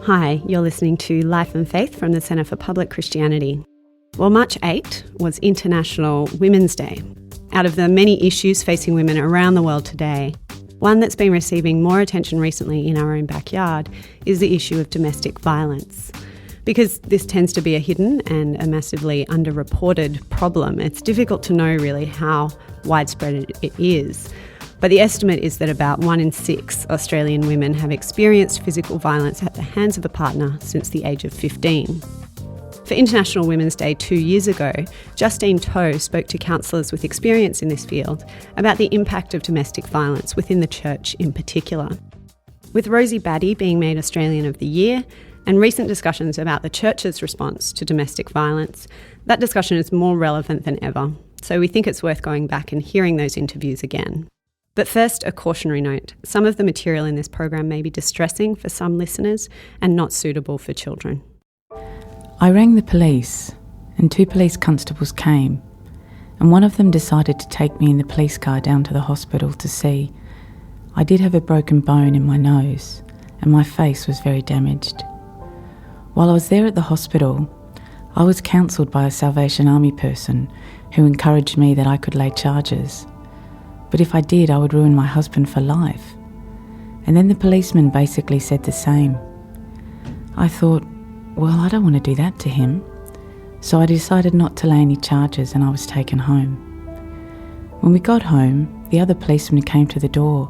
Hi, you're listening to Life and Faith from the Centre for Public Christianity. Well, March 8 was International Women's Day. Out of the many issues facing women around the world today, one that's been receiving more attention recently in our own backyard is the issue of domestic violence. Because this tends to be a hidden and a massively underreported problem, it's difficult to know really how widespread it is. But the estimate is that about 1 in 6 Australian women have experienced physical violence at the hands of a partner since the age of 15. For International Women's Day 2 years ago, Justine Toh spoke to counsellors with experience in this field about the impact of domestic violence within the church in particular. With Rosie Batty being made Australian of the Year and recent discussions about the church's response to domestic violence, that discussion is more relevant than ever. So we think it's worth going back and hearing those interviews again. But first, a cautionary note. Some of the material in this program may be distressing for some listeners and not suitable for children. I rang the police and 2 police constables came, and one of them decided to take me in the police car down to the hospital to see. I did have a broken bone in my nose and my face was very damaged. While I was there at the hospital, I was counselled by a Salvation Army person who encouraged me that I could lay charges. But if I did, I would ruin my husband for life. And then the policeman basically said the same. I thought, well, I don't want to do that to him. So I decided not to lay any charges and I was taken home. When we got home, the other policeman came to the door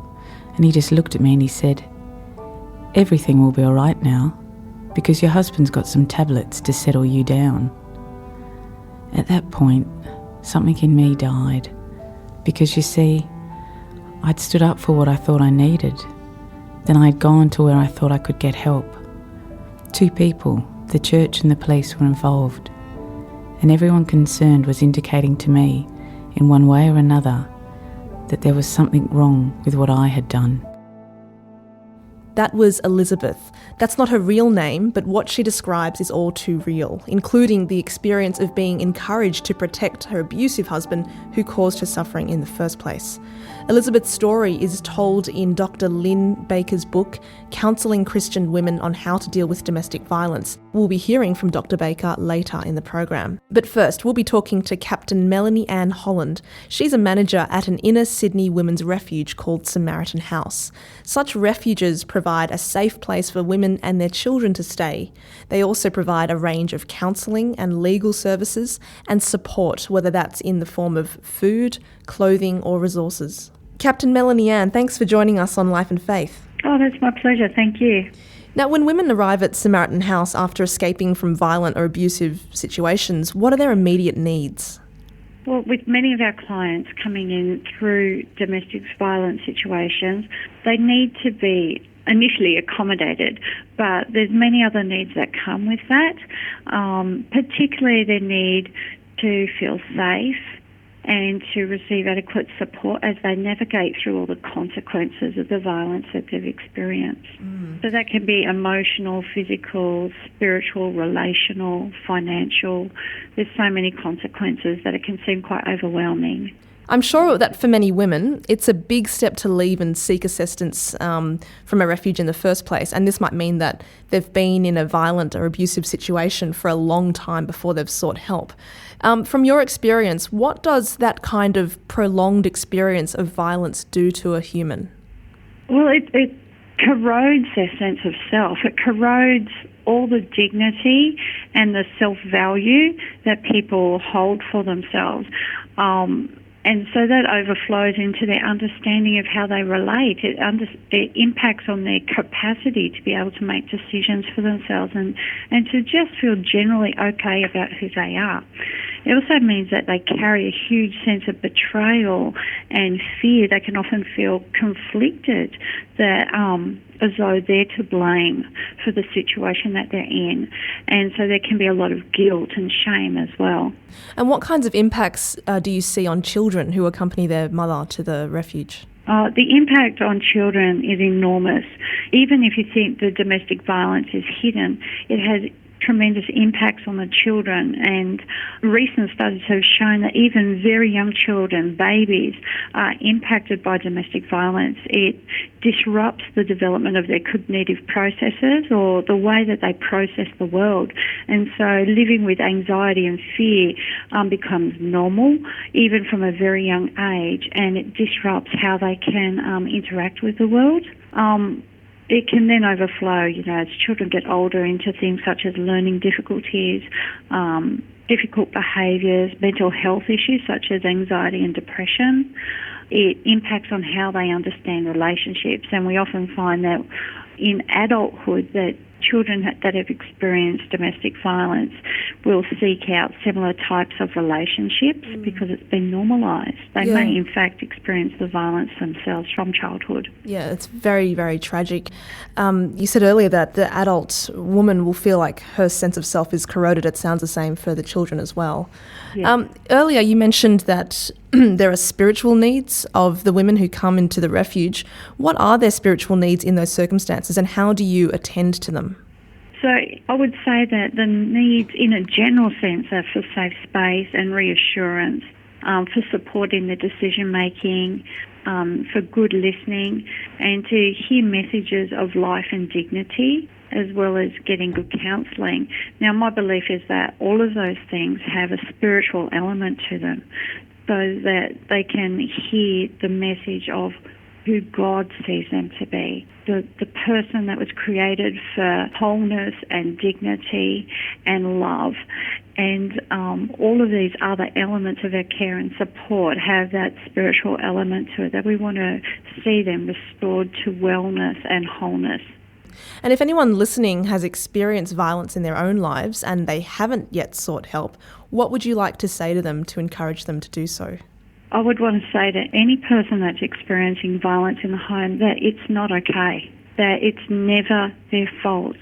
and he just looked at me and he said, "Everything will be all right now because your husband's got some tablets to settle you down." At that point, something in me died. Because you see, I'd stood up for what I thought I needed. Then I'd gone to where I thought I could get help. 2 people, the church and the police, were involved. And everyone concerned was indicating to me, in one way or another, that there was something wrong with what I had done. That was Elizabeth. That's not her real name, but what she describes is all too real, including the experience of being encouraged to protect her abusive husband who caused her suffering in the first place. Elizabeth's story is told in Dr Lynne Baker's book, Counselling Christian Women on How to Deal with Domestic Violence. We'll be hearing from Dr Baker later in the program. But first, we'll be talking to Captain Melanie-Anne Holland. She's a manager at an inner Sydney women's refuge called Samaritan House. Such refuges provide a safe place for women and their children to stay. They also provide a range of counselling and legal services and support, whether that's in the form of food, clothing or resources. Captain Melanie-Anne, thanks for joining us on Life and Faith. Oh, that's my pleasure. Thank you. Now, when women arrive at Samaritan House after escaping from violent or abusive situations, what are their immediate needs? Well, with many of our clients coming in through domestic violence situations, they need to be initially accommodated, but there's many other needs that come with that, particularly their need to feel safe and to receive adequate support as they navigate through all the consequences of the violence that they've experienced. So that can be emotional, physical, spiritual, relational, financial. There's so many consequences that it can seem quite overwhelming. I'm sure that for many women, it's a big step to leave and seek assistance from a refuge in the first place. And this might mean that they've been in a violent or abusive situation for a long time before they've sought help. From your experience, what does that kind of prolonged experience of violence do to a human? Well, it corrodes their sense of self. It corrodes all the dignity and the self-value that people hold for themselves. And so that overflows into their understanding of how they relate. It impacts on their capacity to be able to make decisions for themselves and to just feel generally okay about who they are. It also means that they carry a huge sense of betrayal and fear. They can often feel conflicted that as though they're to blame for the situation that they're in. And so there can be a lot of guilt and shame as well. And what kinds of impacts do you see on children who accompany their mother to the refuge? The impact on children is enormous. Even if you think the domestic violence is hidden, it has tremendous impacts on the children, and recent studies have shown that even very young children, babies, are impacted by domestic violence. It disrupts the development of their cognitive processes or the way that they process the world, and so living with anxiety and fear becomes normal even from a very young age, and it disrupts how they can interact with the world. It can then overflow, as children get older, into things such as learning difficulties, difficult behaviours, mental health issues such as anxiety and depression. It impacts on how they understand relationships, and we often find that in adulthood that children that have experienced domestic violence will seek out similar types of relationships because it's been normalised. They may in fact experience the violence themselves from childhood. Yeah, it's very, very tragic. You said earlier that the adult woman will feel like her sense of self is corroded. It sounds the same for the children as well. Yeah. Earlier you mentioned that there are spiritual needs of the women who come into the refuge. What are their spiritual needs in those circumstances, and how do you attend to them? So I would say that the needs in a general sense are for safe space and reassurance, for support in their decision making, for good listening, and to hear messages of life and dignity, as well as getting good counselling. Now, my belief is that all of those things have a spiritual element to them, so that they can hear the message of who God sees them to be, the person that was created for wholeness and dignity and love. And all of these other elements of our care and support have that spiritual element to it, that we want to see them restored to wellness and wholeness. And if anyone listening has experienced violence in their own lives and they haven't yet sought help, what would you like to say to them to encourage them to do so? I would want to say to any person that's experiencing violence in the home that it's not okay, that it's never their fault,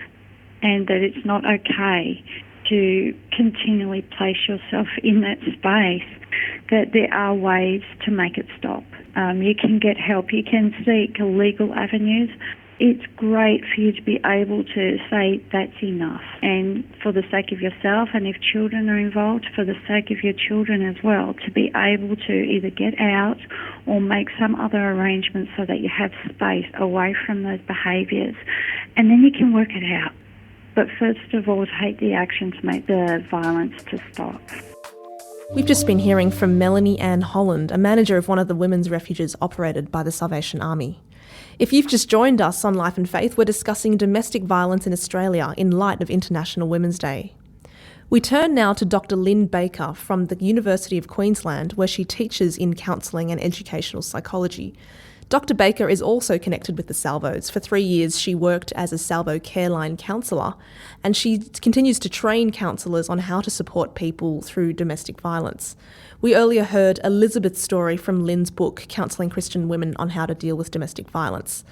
and that it's not okay to continually place yourself in that space, that there are ways to make it stop. You can get help, you can seek legal avenues. It's great for you to be able to say that's enough, and for the sake of yourself, and if children are involved, for the sake of your children as well, to be able to either get out or make some other arrangements so that you have space away from those behaviours, and then you can work it out. But first of all, take the action to make the violence to stop. We've just been hearing from Melanie-Anne Holland, a manager of one of the women's refuges operated by the Salvation Army. If you've just joined us on Life and Faith, we're discussing domestic violence in Australia in light of International Women's Day. We turn now to Dr Lynne Baker from the University of Queensland, where she teaches in counselling and educational psychology. Dr Baker is also connected with the Salvos. For 3 years, she worked as a Salvo Careline counsellor, and she continues to train counsellors on how to support people through domestic violence. We earlier heard Elizabeth's story from Lynne's book, Counselling Christian Women on How to Deal with Domestic Violence.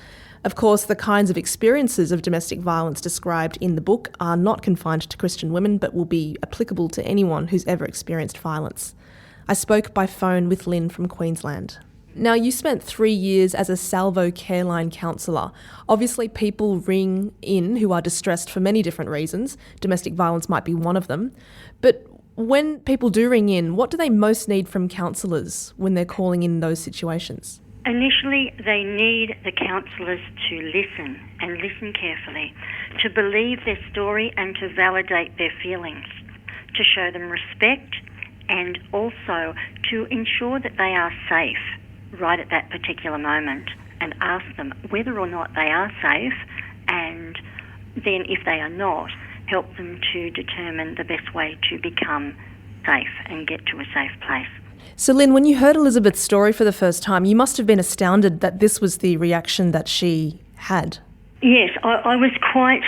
Of course, the kinds of experiences of domestic violence described in the book are not confined to Christian women, but will be applicable to anyone who's ever experienced violence. I spoke by phone with Lynne from Queensland. Now, you spent 3 years as a Salvo Careline counsellor. Obviously, people ring in who are distressed for many different reasons. Domestic violence might be one of them. But when people do ring in, what do they most need from counsellors when they're calling in those situations? Initially, they need the counsellors to listen, and listen carefully, to believe their story and to validate their feelings, to show them respect, and also to ensure that they are safe right at that particular moment, and ask them whether or not they are safe, and then if they are not, help them to determine the best way to become safe and get to a safe place. So Lynne, when you heard Elizabeth's story for the first time, you must have been astounded that this was the reaction that she had. Yes, I was quite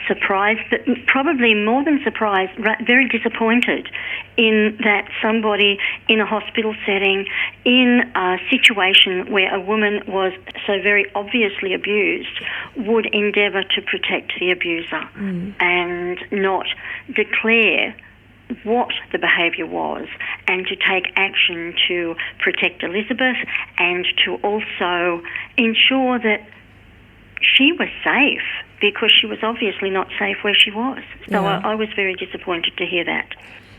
surprised, but probably more than surprised, very disappointed in that somebody in a hospital setting, in a situation where a woman was so very obviously abused, would endeavour to protect the abuser and not declare what the behaviour was, and to take action to protect Elizabeth and to also ensure that she was safe because she was obviously not safe where she was. So Yeah. I was very disappointed to hear that.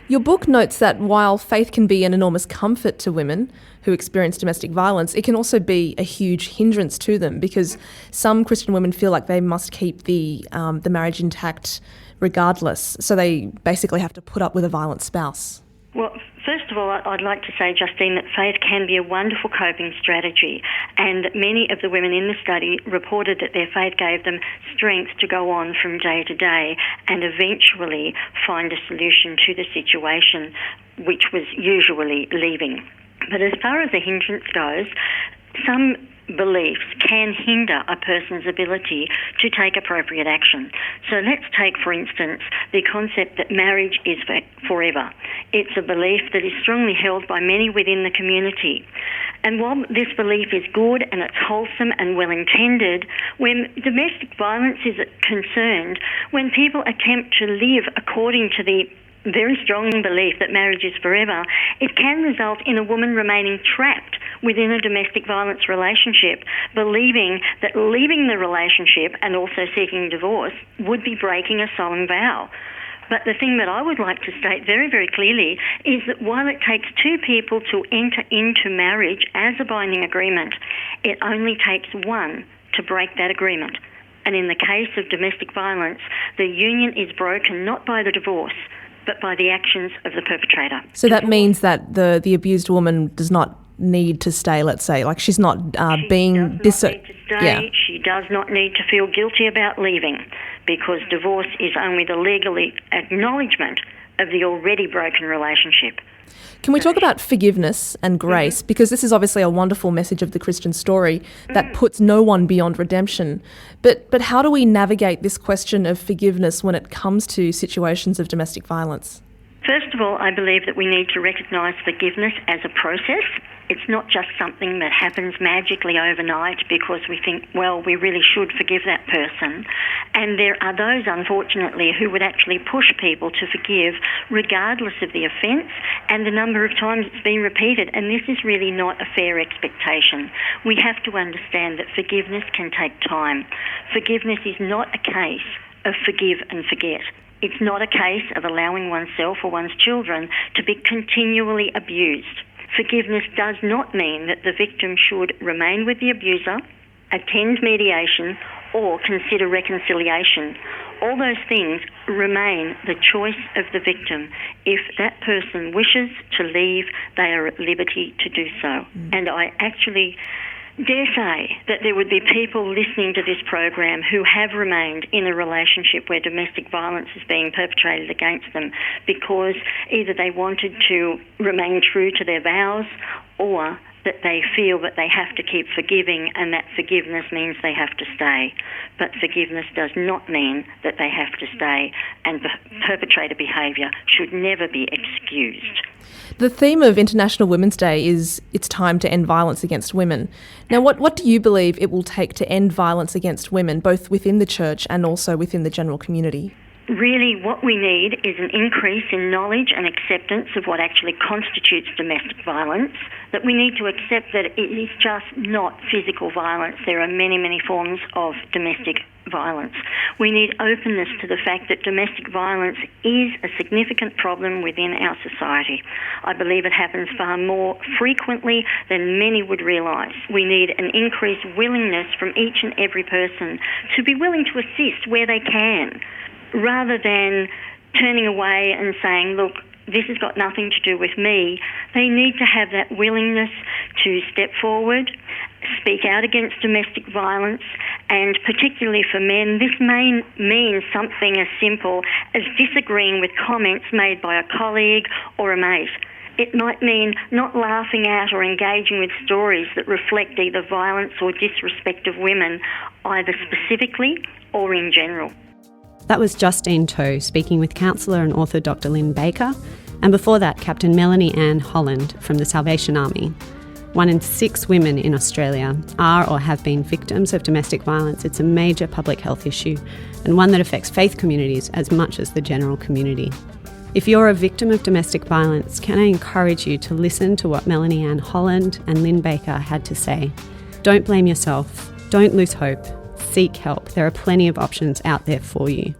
Your book notes that while faith can be an enormous comfort to women who experience domestic violence, it can also be a huge hindrance to them, because some Christian women feel like they must keep the marriage intact regardless. So they basically have to put up with a violent spouse. Well, first of all, I'd like to say, Justine, that faith can be a wonderful coping strategy, and many of the women in the study reported that their faith gave them strength to go on from day to day and eventually find a solution to the situation, which was usually leaving. But as far as the hindrance goes, some beliefs can hinder a person's ability to take appropriate action. So let's take, for instance, the concept that marriage is forever. It's a belief that is strongly held by many within the community. And while this belief is good and it's wholesome and well-intended, when domestic violence is concerned, when people attempt to live according to the very strong belief that marriage is forever, it can result in a woman remaining trapped within a domestic violence relationship, believing that leaving the relationship and also seeking divorce would be breaking a solemn vow. But the thing that I would like to state very, very clearly is that while it takes two people to enter into marriage as a binding agreement, it only takes one to break that agreement. And in the case of domestic violence, the union is broken not by the divorce, but by the actions of the perpetrator. So that means that the abused woman does not need to stay, let's say, like she's not being... She does not need to stay. She does not need to feel guilty about leaving, because divorce is only the legal acknowledgement of the already broken relationship. Can we talk about forgiveness and grace? Mm-hmm. Because this is obviously a wonderful message of the Christian story that puts no one beyond redemption. But how do we navigate this question of forgiveness when it comes to situations of domestic violence? First of all, I believe that we need to recognise forgiveness as a process. It's not just something that happens magically overnight because we think, well, we really should forgive that person. And there are those, unfortunately, who would actually push people to forgive regardless of the offence and the number of times it's been repeated. And this is really not a fair expectation. We have to understand that forgiveness can take time. Forgiveness is not a case of forgive and forget. It's not a case of allowing oneself or one's children to be continually abused. Forgiveness does not mean that the victim should remain with the abuser, attend mediation, or consider reconciliation. All those things remain the choice of the victim. If that person wishes to leave, they are at liberty to do so. And I actually dare say that there would be people listening to this program who have remained in a relationship where domestic violence is being perpetrated against them because either they wanted to remain true to their vows or that they feel that they have to keep forgiving and that forgiveness means they have to stay. But forgiveness does not mean that they have to stay, and perpetrator behaviour should never be excused. The theme of International Women's Day is it's time to end violence against women. Now, what do you believe it will take to end violence against women, both within the church and also within the general community? Really, what we need is an increase in knowledge and acceptance of what actually constitutes domestic violence, that we need to accept that it is just not physical violence. There are many, many forms of domestic violence. We need openness to the fact that domestic violence is a significant problem within our society. I believe it happens far more frequently than many would realise. We need an increased willingness from each and every person to be willing to assist where they can, rather than turning away and saying, look, this has got nothing to do with me. They need to have that willingness to step forward, speak out against domestic violence, and particularly for men, this may mean something as simple as disagreeing with comments made by a colleague or a mate. It might mean not laughing at or engaging with stories that reflect either violence or disrespect of women, either specifically or in general. That was Justine Toh speaking with counsellor and author Dr Lynne Baker, and before that, Captain Melanie-Anne Holland from the Salvation Army. 1 in 6 women in Australia are or have been victims of domestic violence. It's a major public health issue and one that affects faith communities as much as the general community. If you're a victim of domestic violence, can I encourage you to listen to what Melanie-Anne Holland and Lynne Baker had to say? Don't blame yourself. Don't lose hope. seek help. There are plenty of options out there for you.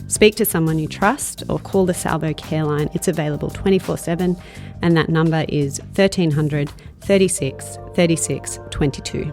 Speak to someone you trust or call the Salvo Care Line. It's available 24/7 and that number is 1300 36 36 22.